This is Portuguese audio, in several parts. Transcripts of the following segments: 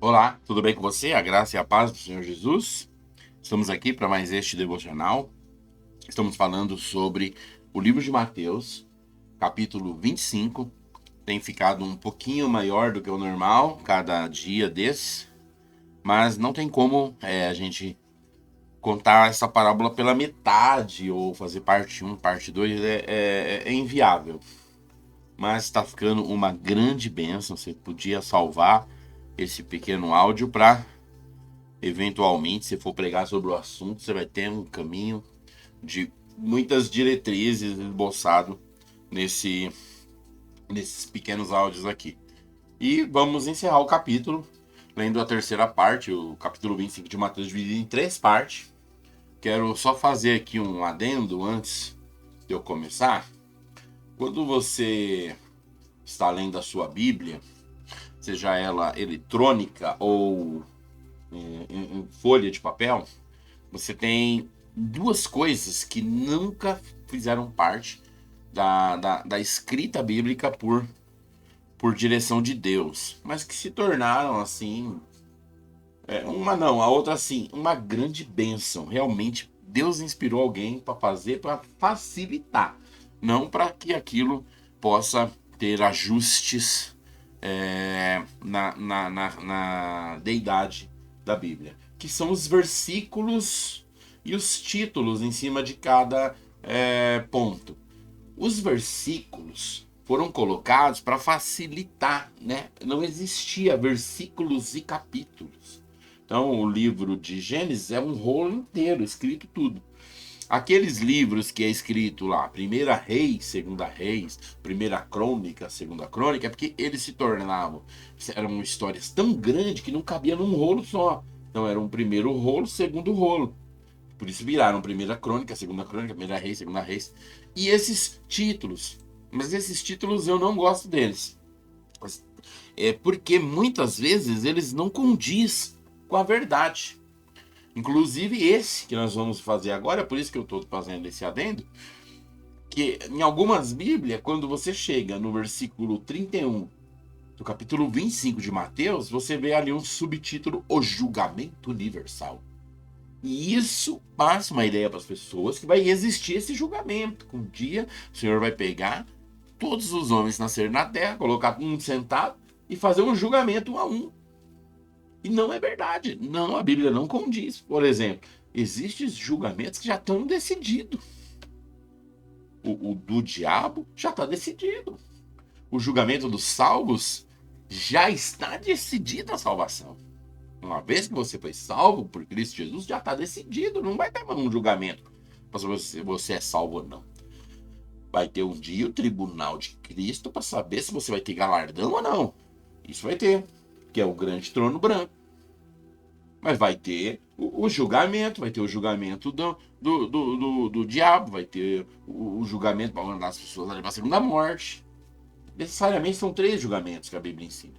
Olá, tudo bem com você? A graça e a paz do Senhor Jesus. Estamos aqui para mais este devocional. Estamos falando sobre o livro de Mateus, capítulo 25. Tem ficado um pouquinho maior do que o normal, cada dia desse, mas não tem como a gente contar essa parábola pela metade ou fazer parte um, parte 2 é inviável. Mas está ficando uma grande bênção. Você podia salvar esse pequeno áudio para eventualmente, se for pregar sobre o assunto, você vai ter um caminho de muitas diretrizes esboçado nesses pequenos áudios aqui. E vamos encerrar o capítulo, lendo a terceira parte, o capítulo 25 de Mateus, dividido em três partes. Quero só fazer aqui um adendo antes de eu começar. Quando você está lendo a sua Bíblia, seja ela eletrônica ou em folha de papel, você tem duas coisas que nunca fizeram parte da escrita bíblica por direção de Deus, mas que se tornaram assim, uma não, a outra assim, uma grande bênção. Realmente, Deus inspirou alguém para fazer, para facilitar, não para que aquilo possa ter ajustes na deidade da Bíblia, que são os versículos e os títulos em cima de cada ponto. Os versículos foram colocados para facilitar, né? Não existia versículos e capítulos. Então, o livro de Gênesis é um rolo inteiro, escrito tudo. Aqueles livros que é escrito lá, Primeira Reis, Segunda Reis, Primeira Crônica, Segunda Crônica, é porque eles se tornavam, eram histórias tão grandes que não cabia num rolo só. Então era um primeiro rolo, segundo rolo. Por isso viraram Primeira Crônica, Segunda Crônica, Primeira Reis, Segunda Reis. E esses títulos, mas esses títulos eu não gosto deles. É porque muitas vezes eles não condiz com a verdade. Inclusive esse que nós vamos fazer agora, é por isso que eu estou fazendo esse adendo, que em algumas Bíblias, quando você chega no versículo 31 do capítulo 25 de Mateus, você vê ali um subtítulo, O Julgamento Universal. E isso passa uma ideia para as pessoas que vai existir esse julgamento. Que um dia o Senhor vai pegar todos os homens que nasceram na terra, colocar um sentado e fazer um julgamento um a um. E não é verdade. Não, a Bíblia não condiz. Por exemplo, existem julgamentos que já estão decididos. O do diabo já está decidido. O julgamento dos salvos já está decidida a salvação. Uma vez que você foi salvo por Cristo Jesus, já está decidido. Não vai ter mais um julgamento para saber se você é salvo ou não. Vai ter um dia o tribunal de Cristo para saber se você vai ter galardão ou não. Isso vai ter, que é o grande trono branco. Mas vai ter o julgamento, vai ter o julgamento do diabo, vai ter o julgamento para mandar as pessoas para a segunda morte. Necessariamente são três julgamentos que a Bíblia ensina.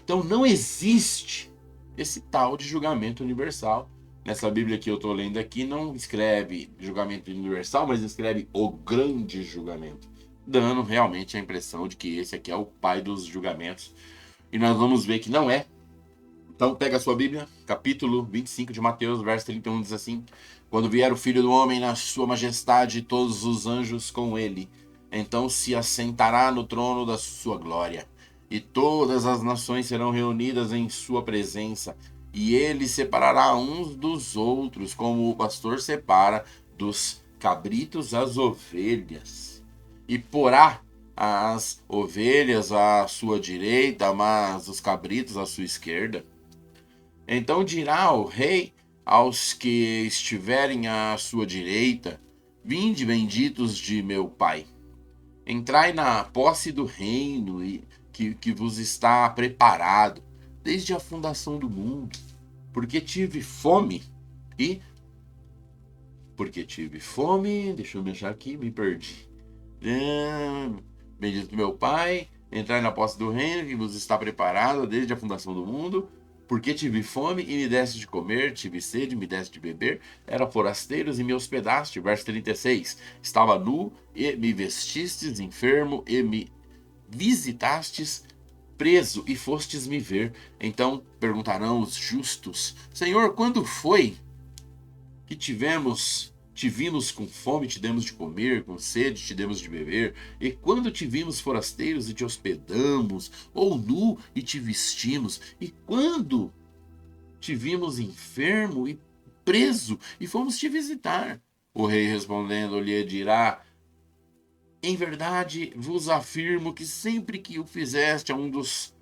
Então não existe esse tal de julgamento universal. Nessa Bíblia que eu estou lendo aqui, não escreve julgamento universal, mas escreve o grande julgamento, dando realmente a impressão de que esse aqui é o pai dos julgamentos. E nós vamos ver que não é. Então pega a sua Bíblia, capítulo 25 de Mateus, verso 31, diz assim: Quando vier o Filho do Homem na sua majestade e todos os anjos com ele, então se assentará no trono da sua glória, e todas as nações serão reunidas em sua presença, e ele separará uns dos outros, como o pastor separa dos cabritos as ovelhas, e porá as ovelhas à sua direita, mas os cabritos à sua esquerda. Então dirá o rei aos que estiverem à sua direita: Vinde, benditos de meu Pai, entrai na posse do reino que vos está preparado desde a fundação do mundo. Porque tive fome e... Porque tive fome... Deixa eu me achar aqui, me perdi. Bendito do meu Pai, entrai na posse do reino que vos está preparado desde a fundação do mundo. Porque tive fome e me deste de comer, tive sede e me deste de beber, era forasteiros e me hospedaste. Verso 36. Estava nu e me vestistes, enfermo e me visitastes, preso e fostes me ver. Então perguntarão os justos: Senhor, quando foi que te vimos com fome, te demos de comer, com sede, te demos de beber? E quando te vimos forasteiros e te hospedamos, ou nu e te vestimos? E quando te vimos enfermo e preso e fomos te visitar? O rei respondendo lhe dirá: em verdade vos afirmo que sempre que o fizeste a um dos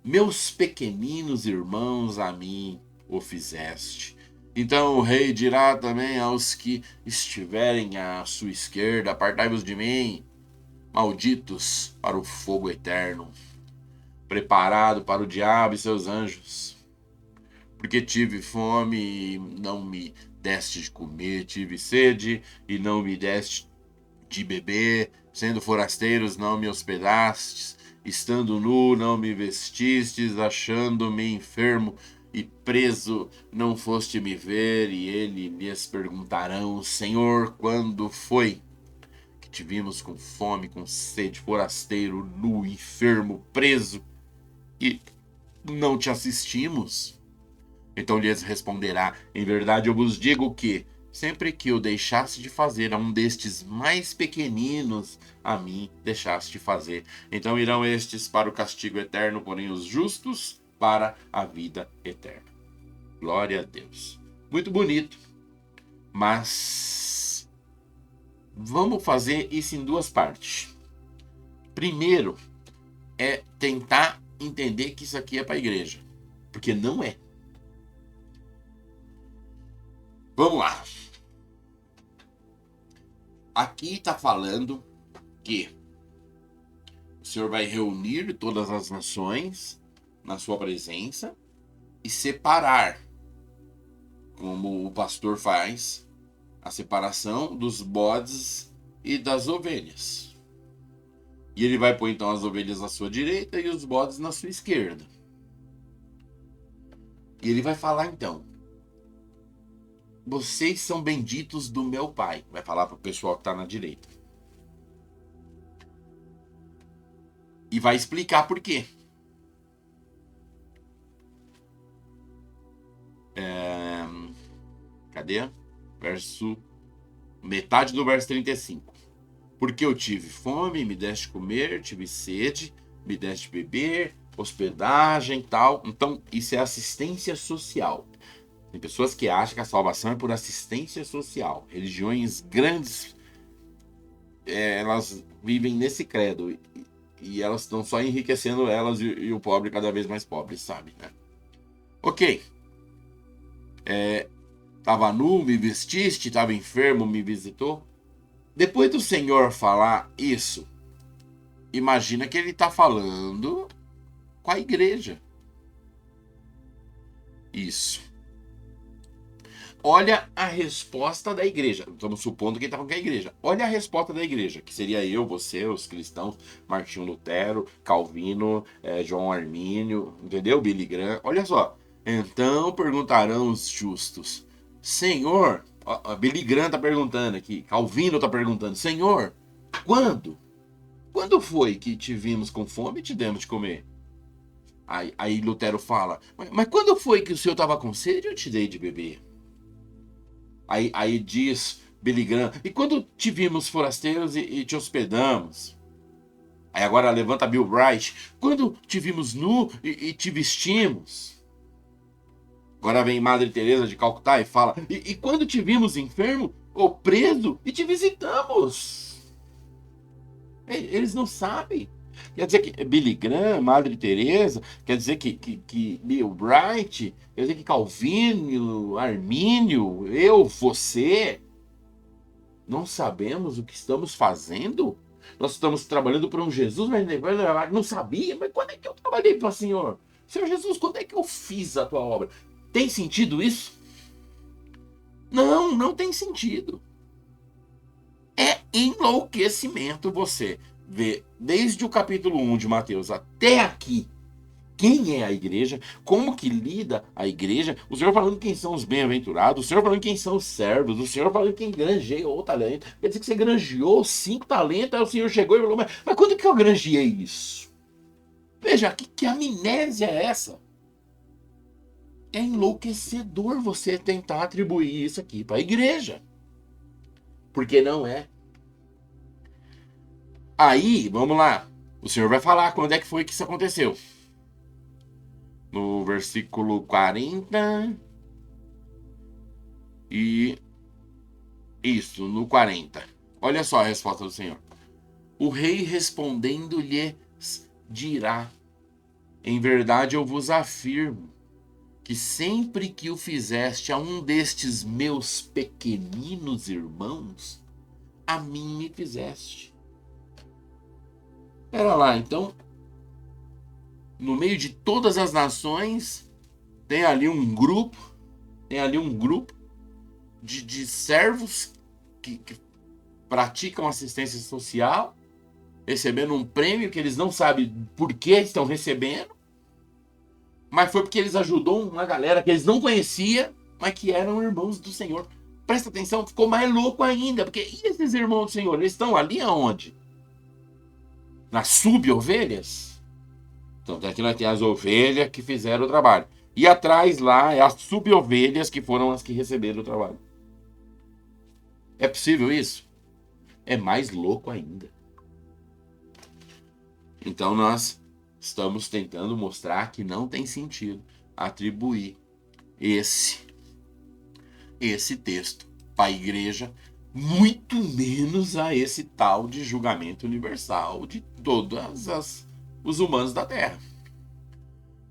meus pequeninos irmãos, a mim o fizeste. Então o rei dirá também aos que estiverem à sua esquerda: apartai-vos de mim, malditos, para o fogo eterno, preparado para o diabo e seus anjos. Porque tive fome e não me deste de comer, tive sede e não me deste de beber, sendo forasteiros não me hospedastes, estando nu não me vestistes, achando-me enfermo e preso não foste me ver. E ele lhes perguntarão: Senhor, quando foi que te vimos com fome, com sede, forasteiro, nu, enfermo, preso e não te assistimos? Então lhes responderá: em verdade eu vos digo que sempre que o deixaste de fazer a um destes mais pequeninos, a mim deixaste de fazer. Então irão estes para o castigo eterno, porém os justos para a vida eterna. Glória a Deus. Muito bonito, mas vamos fazer isso em duas partes. Primeiro é tentar entender que isso aqui é para a igreja, porque não é. Vamos lá. Aqui está falando que o Senhor vai reunir todas as nações na sua presença e separar, como o pastor faz, a separação dos bodes e das ovelhas. E ele vai pôr então as ovelhas à sua direita e os bodes na sua esquerda. E ele vai falar então: vocês são benditos do meu Pai. Vai falar para o pessoal que está na direita. E vai explicar por quê. Cadê? Metade do verso 35. Porque eu tive fome, me deste comer, tive sede, me deste beber, hospedagem e tal. Então, isso é assistência social. Tem pessoas que acham que a salvação é por assistência social. Religiões grandes, elas vivem nesse credo. E elas estão só enriquecendo elas e o pobre cada vez mais pobre, sabe? Né? Ok. Tava nu, me vestiste, tava enfermo, me visitou. Depois do Senhor falar isso, imagina que ele está falando com a igreja. Isso. Olha a resposta da igreja. Estamos supondo que ele está falando com a igreja. Olha a resposta da igreja, que seria eu, você, os cristãos, Martinho Lutero, Calvino, João Armínio, entendeu? Billy Graham. Olha só. Então perguntarão os justos: Senhor, Billy Graham está perguntando aqui, Calvino está perguntando: Senhor, quando? Quando foi que te vimos com fome e te demos de comer? Aí Lutero fala: mas quando foi que o senhor estava com sede e eu te dei de beber? Aí diz Billy Graham: e quando te vimos forasteiros e te hospedamos? Aí agora levanta Bill Bright: quando te vimos nu e te vestimos? Agora vem Madre Teresa de Calcutá e fala: e quando te vimos enfermo ou preso e te visitamos? Eles não sabem. Quer dizer que Billy Graham, Madre Teresa, quer dizer que Bill Bright, quer dizer que Calvino, Armínio, eu, você, não sabemos o que estamos fazendo? Nós estamos trabalhando para um Jesus, mas não sabia. Mas quando é que eu trabalhei para o Senhor? Senhor Jesus, quando é que eu fiz a tua obra? Tem sentido isso? Não, não tem sentido. É enlouquecimento você ver desde o capítulo 1 de Mateus até aqui quem é a igreja, como que lida a igreja, o Senhor falando quem são os bem-aventurados, o Senhor falando quem são os servos, o Senhor falando quem granjeou o talento. Quer dizer que você granjeou 5 talentos, aí o Senhor chegou e falou: mas quando que eu granjeei isso? Veja, que amnésia é essa? É enlouquecedor você tentar atribuir isso aqui para a igreja. Porque não é. Aí, vamos lá. O Senhor vai falar quando é que foi que isso aconteceu. No versículo 40 e isso, no 40. Olha só a resposta do Senhor. O rei respondendo-lhe dirá: em verdade eu vos afirmo que sempre que o fizeste a um destes meus pequeninos irmãos, a mim me fizeste. Pera lá, então, no meio de todas as nações, tem ali um grupo de servos que praticam assistência social, recebendo um prêmio que eles não sabem por que estão recebendo, mas foi porque eles ajudou uma galera que eles não conheciam, mas que eram irmãos do Senhor. Presta atenção, ficou mais louco ainda, porque e esses irmãos do Senhor, eles estão ali aonde? Nas sub-ovelhas? Então aqui nós temos as ovelhas que fizeram o trabalho. E atrás lá é as sub-ovelhas que foram as que receberam o trabalho. É possível isso? É mais louco ainda. Então nós estamos tentando mostrar que não tem sentido atribuir esse texto para a igreja, muito menos a esse tal de julgamento universal de todos os humanos da terra.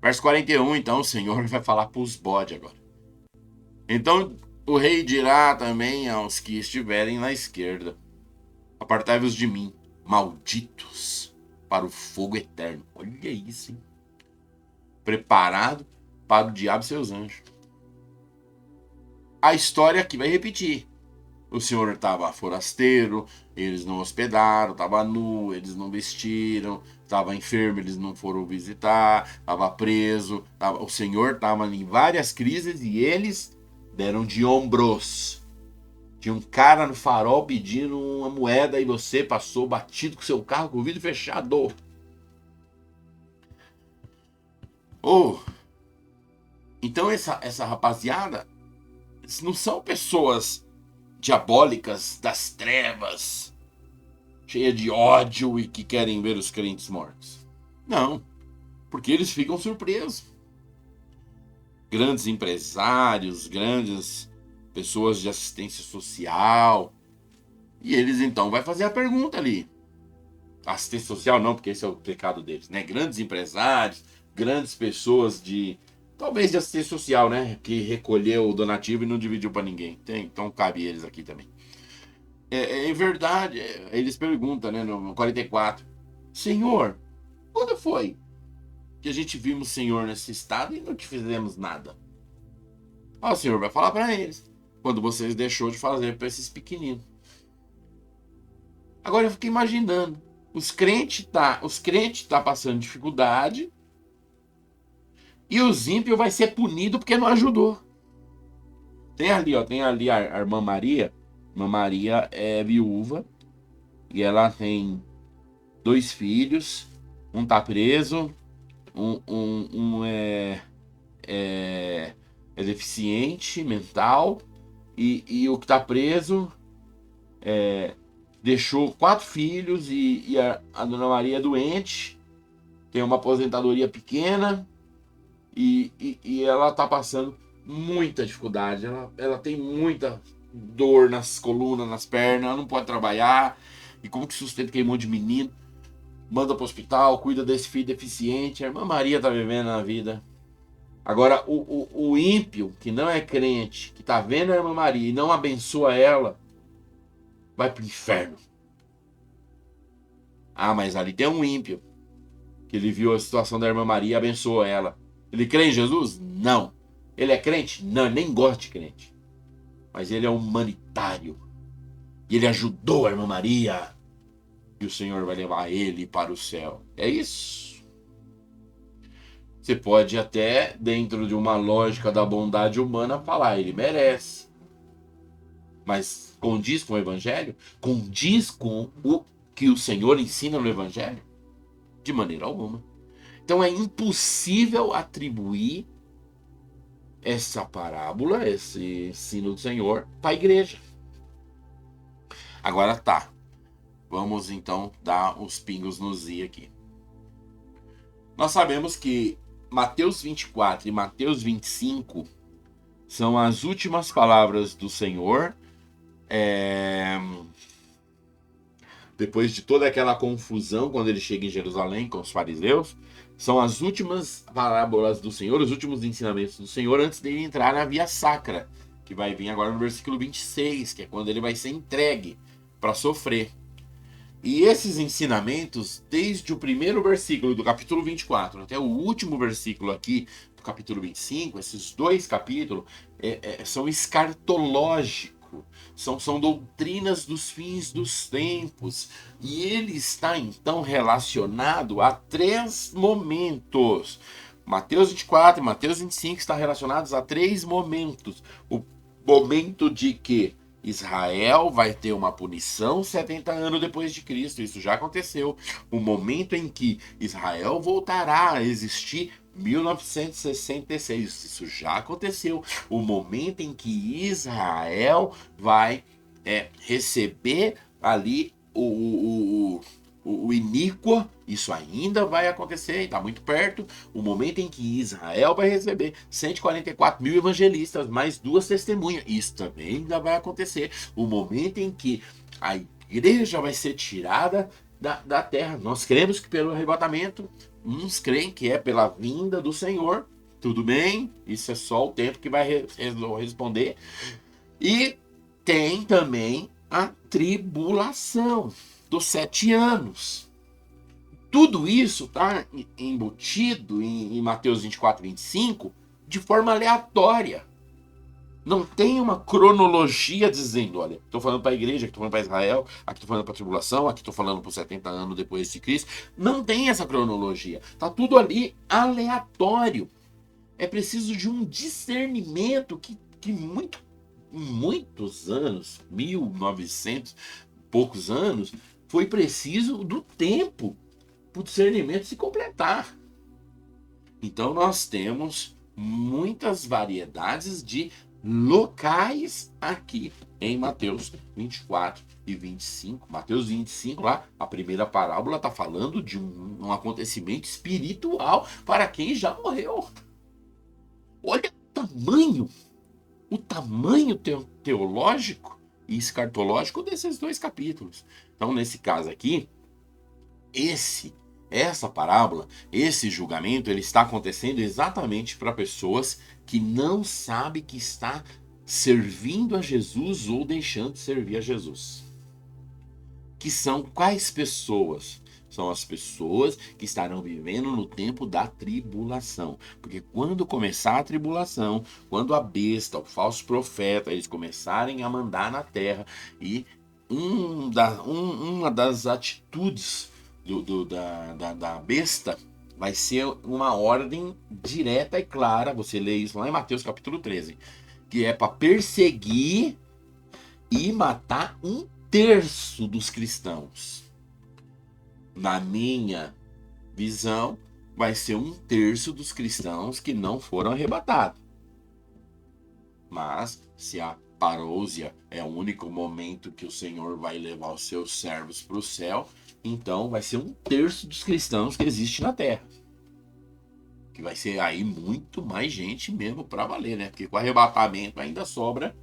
Verso 41, então, o Senhor vai falar para os bodes agora. Então o rei dirá também aos que estiverem na esquerda: apartai-vos de mim, malditos, para o fogo eterno. Olha isso, hein? Preparado para o diabo e seus anjos. A história aqui vai repetir. O Senhor estava forasteiro, eles não hospedaram, estava nu, eles não vestiram, estava enfermo, eles não foram visitar, estava preso. O Senhor estava em várias crises e eles deram de ombros. Tinha um cara no farol pedindo uma moeda e você passou batido com seu carro com o vidro fechado. Então essa rapaziada não são pessoas diabólicas das trevas, cheias de ódio e que querem ver os crentes mortos. Não, porque eles ficam surpresos. Grandes empresários, grandes pessoas de assistência social. E eles então vai fazer a pergunta ali. Assistência social não, porque esse é o pecado deles, né? Grandes empresários, grandes pessoas talvez de assistência social, né? Que recolheu o donativo e não dividiu para ninguém. Então cabe eles aqui também. É verdade, eles perguntam, né, no 44. Senhor, quando foi que a gente vimos o Senhor nesse estado e não te fizemos nada? O Senhor vai falar para eles. Quando vocês deixou de fazer para esses pequeninos. Agora eu fico imaginando. Os crentes tá passando dificuldade. E os ímpios vai ser punido porque não ajudou. Tem ali a irmã Maria. Irmã Maria é viúva. E ela tem 2 filhos. Um tá preso. Um é deficiente mental. E o que tá preso deixou 4 filhos. E a dona Maria é doente. Tem uma aposentadoria pequena. E ela tá passando muita dificuldade. Ela tem muita dor nas colunas, nas pernas. Ela não pode trabalhar. E como que sustenta aquele monte de menino? Manda pro hospital, cuida desse filho deficiente. A irmã Maria tá vivendo a vida. Agora, o ímpio, que não é crente, que tá vendo a irmã Maria e não abençoa ela, vai pro inferno. Mas ali tem um ímpio, que ele viu a situação da irmã Maria e abençoou ela. Ele crê em Jesus? Não. Ele é crente? Não, ele nem gosta de crente. Mas ele é humanitário. E ele ajudou a irmã Maria. E o Senhor vai levar ele para o céu. É isso. Você pode até, dentro de uma lógica da bondade humana, falar, ele merece. Mas condiz com o Evangelho? Condiz com o que o Senhor ensina no Evangelho? De maneira alguma. Então é impossível atribuir essa parábola, esse ensino do Senhor, para a igreja. Agora tá. Vamos então dar os pingos nos i aqui. Nós sabemos que Mateus 24 e Mateus 25 são as últimas palavras do Senhor. Depois de toda aquela confusão, quando ele chega em Jerusalém com os fariseus, são as últimas parábolas do Senhor, os últimos ensinamentos do Senhor, antes dele entrar na via sacra, que vai vir agora no versículo 26, que é quando ele vai ser entregue para sofrer. E esses ensinamentos, desde o primeiro versículo do capítulo 24 até o último versículo aqui do capítulo 25, esses 2 capítulos são escartológicos, são doutrinas dos fins dos tempos. E ele está então relacionado a 3 momentos. Mateus 24 e Mateus 25 estão relacionados a 3 momentos. O momento de que Israel vai ter uma punição 70 anos depois de Cristo, isso já aconteceu. O momento em que Israel voltará a existir, 1966, isso já aconteceu. O momento em que Israel vai receber ali o iníquo, isso ainda vai acontecer, está muito perto. O momento em que Israel vai receber 144 mil evangelistas, mais 2 testemunhas, isso também ainda vai acontecer. O momento em que a igreja vai ser tirada da terra. Nós cremos que pelo arrebatamento, uns creem que é pela vinda do Senhor. Tudo bem, isso é só o tempo que vai responder. E tem também a tribulação dos 7 anos. Tudo isso está embutido em Mateus 24 e 25 de forma aleatória. Não tem uma cronologia dizendo, olha, estou falando para a igreja, aqui estou falando para Israel, aqui estou falando para a tribulação, aqui estou falando para os 70 anos depois de Cristo. Não tem essa cronologia. Está tudo ali aleatório. É preciso de um discernimento que muitos anos, 1900 poucos anos, foi preciso do tempo para o discernimento se completar. Então nós temos muitas variedades de locais aqui em Mateus 24 e 25. Mateus 25 lá, a primeira parábola está falando de um acontecimento espiritual para quem já morreu. Olha o tamanho teológico e escartológico desses 2 capítulos. Então, nesse caso aqui, essa parábola, esse julgamento, ele está acontecendo exatamente para pessoas que não sabem que está servindo a Jesus ou deixando de servir a Jesus. Que são quais pessoas? São as pessoas que estarão vivendo no tempo da tribulação. Porque quando começar a tribulação, quando a besta, o falso profeta, eles começarem a mandar na terra, e uma das atitudes da besta vai ser uma ordem direta e clara, você lê isso lá em Mateus capítulo 13, que é para perseguir e matar 1/3 dos cristãos. Na minha visão, vai ser 1/3 dos cristãos que não foram arrebatados. Mas, se a parousia é o único momento que o Senhor vai levar os seus servos para o céu, então vai ser 1/3 dos cristãos que existe na terra. Que vai ser aí muito mais gente mesmo para valer, né? Porque com arrebatamento ainda sobra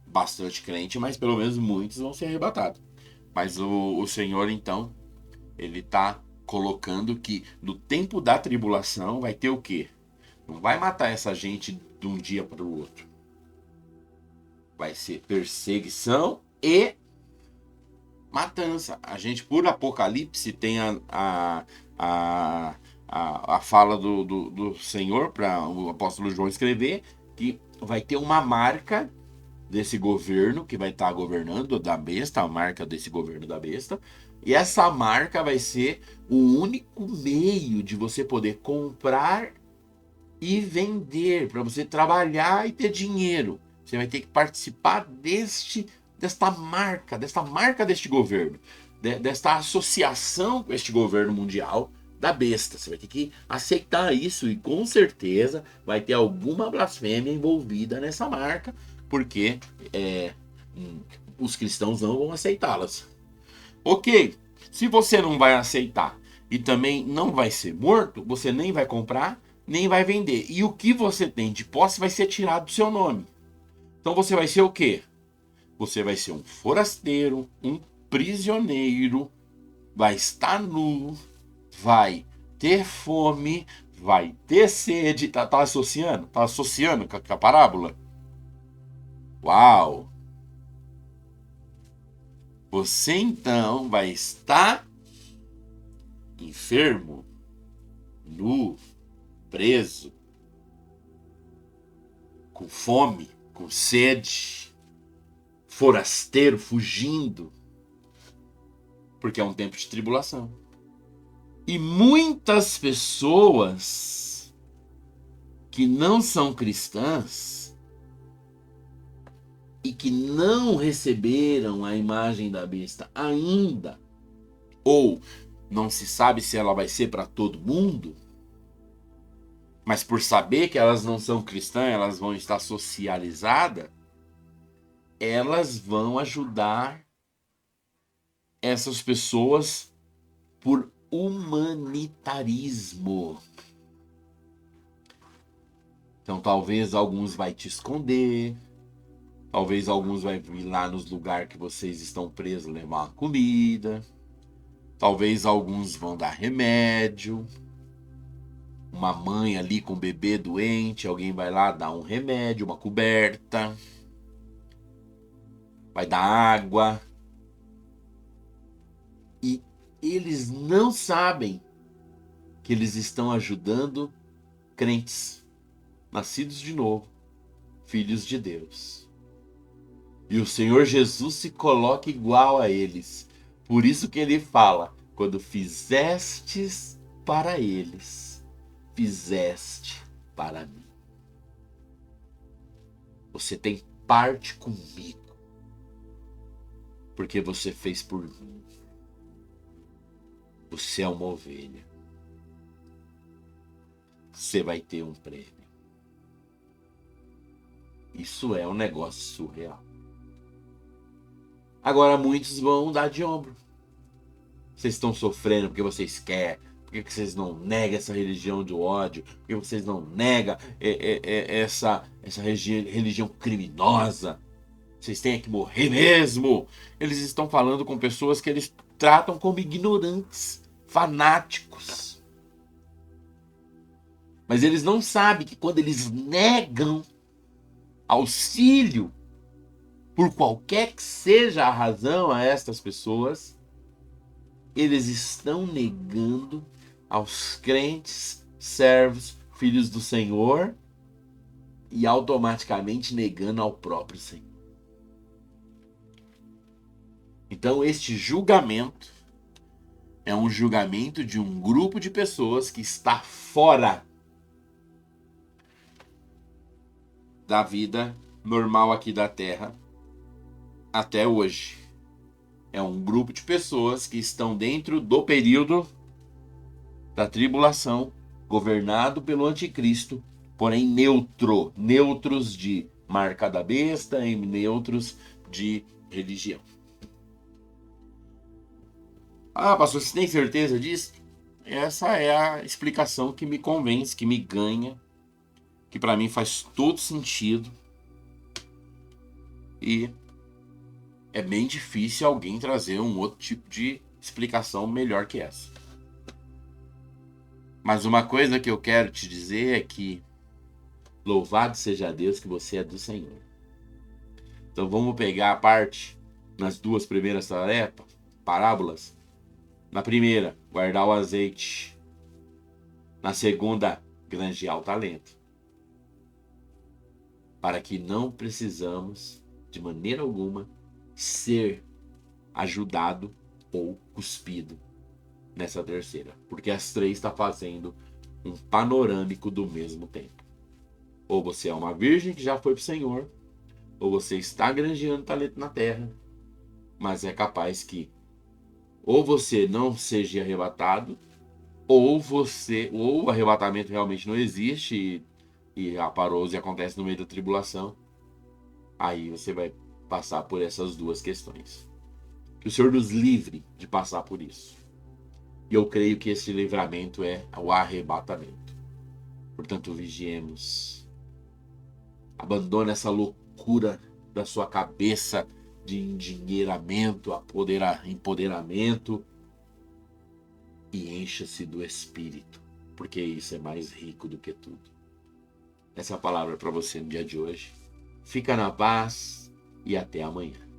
bastante crente, mas pelo menos muitos vão ser arrebatados. Mas o Senhor, então, ele está colocando que no tempo da tribulação vai ter o quê? Não vai matar essa gente de um dia para o outro. Vai ser perseguição e matança. A gente, por Apocalipse, tem a fala do Senhor para o apóstolo João escrever que vai ter uma marca desse governo que vai estar governando da besta, a marca desse governo da besta, e essa marca vai ser o único meio de você poder comprar e vender, para você trabalhar e ter dinheiro. Você vai ter que participar desta marca deste governo. desta associação com este governo mundial da besta. Você vai ter que aceitar isso e com certeza vai ter alguma blasfêmia envolvida nessa marca, porque os cristãos não vão aceitá-las. Ok, se você não vai aceitar e também não vai ser morto, você nem vai comprar, nem vai vender. E o que você tem de posse vai ser tirado do seu nome. Então você vai ser o quê? Você vai ser um forasteiro, um prisioneiro, vai estar nu, vai ter fome, vai ter sede. Tá associando? Tá associando com a parábola? Uau! Você então vai estar enfermo, nu, preso, com fome, com sede, forasteiro, fugindo, porque é um tempo de tribulação. E muitas pessoas que não são cristãs e que não receberam a imagem da besta ainda, ou não se sabe se ela vai ser para todo mundo, mas por saber que elas não são cristãs, elas vão estar socializadas, elas vão ajudar essas pessoas por humanitarismo. Então talvez alguns vai te esconder, talvez alguns vai vir lá nos lugares que vocês estão presos levar uma comida, talvez alguns vão dar remédio, uma mãe ali com um bebê doente, alguém vai lá dar um remédio, uma coberta, vai dar água. E eles não sabem que eles estão ajudando crentes, nascidos de novo, filhos de Deus. E o Senhor Jesus se coloca igual a eles. Por isso que ele fala, quando fizestes para eles, fizeste para mim. Você tem parte comigo, porque você fez por mim. Você é uma ovelha. Você vai ter um prêmio. Isso é um negócio surreal. Agora muitos vão dar de ombro. Vocês estão sofrendo porque vocês querem. Por que vocês não negam essa religião do ódio? Por que vocês não negam essa religião criminosa? Vocês têm que morrer mesmo. Eles estão falando com pessoas que eles tratam como ignorantes, fanáticos. Mas eles não sabem que quando eles negam auxílio, por qualquer que seja a razão a estas pessoas, eles estão negando aos crentes, servos, filhos do Senhor e automaticamente negando ao próprio Senhor. Então este julgamento é um julgamento de um grupo de pessoas que está fora da vida normal aqui da Terra até hoje. É um grupo de pessoas que estão dentro do período da tribulação, governado pelo anticristo, porém neutros de marca da besta e neutros de religião. Ah, pastor, você tem certeza disso? Essa é a explicação que me convence, que me ganha, que para mim faz todo sentido. E é bem difícil alguém trazer um outro tipo de explicação melhor que essa. Mas uma coisa que eu quero te dizer é que louvado seja Deus que você é do Senhor. Então vamos pegar a parte nas duas primeiras parábolas. Na primeira, guardar o azeite. Na segunda, granjear o talento. Para que não precisamos, de maneira alguma, ser ajudado ou cuspido nessa terceira. Porque as três estão fazendo um panorâmico do mesmo tempo. Ou você é uma virgem que já foi para o Senhor, ou você está granjeando talento na terra, mas é capaz que Ou você não seja arrebatado, ou o arrebatamento realmente não existe e a parose acontece no meio da tribulação. Aí você vai passar por essas duas questões. Que o Senhor nos livre de passar por isso. E eu creio que esse livramento é o arrebatamento. Portanto, vigiemos. Abandone essa loucura da sua cabeça de endinheiramento, empoderamento e encha-se do Espírito, porque isso é mais rico do que tudo. Essa é a palavra para você no dia de hoje. Fica na paz e até amanhã.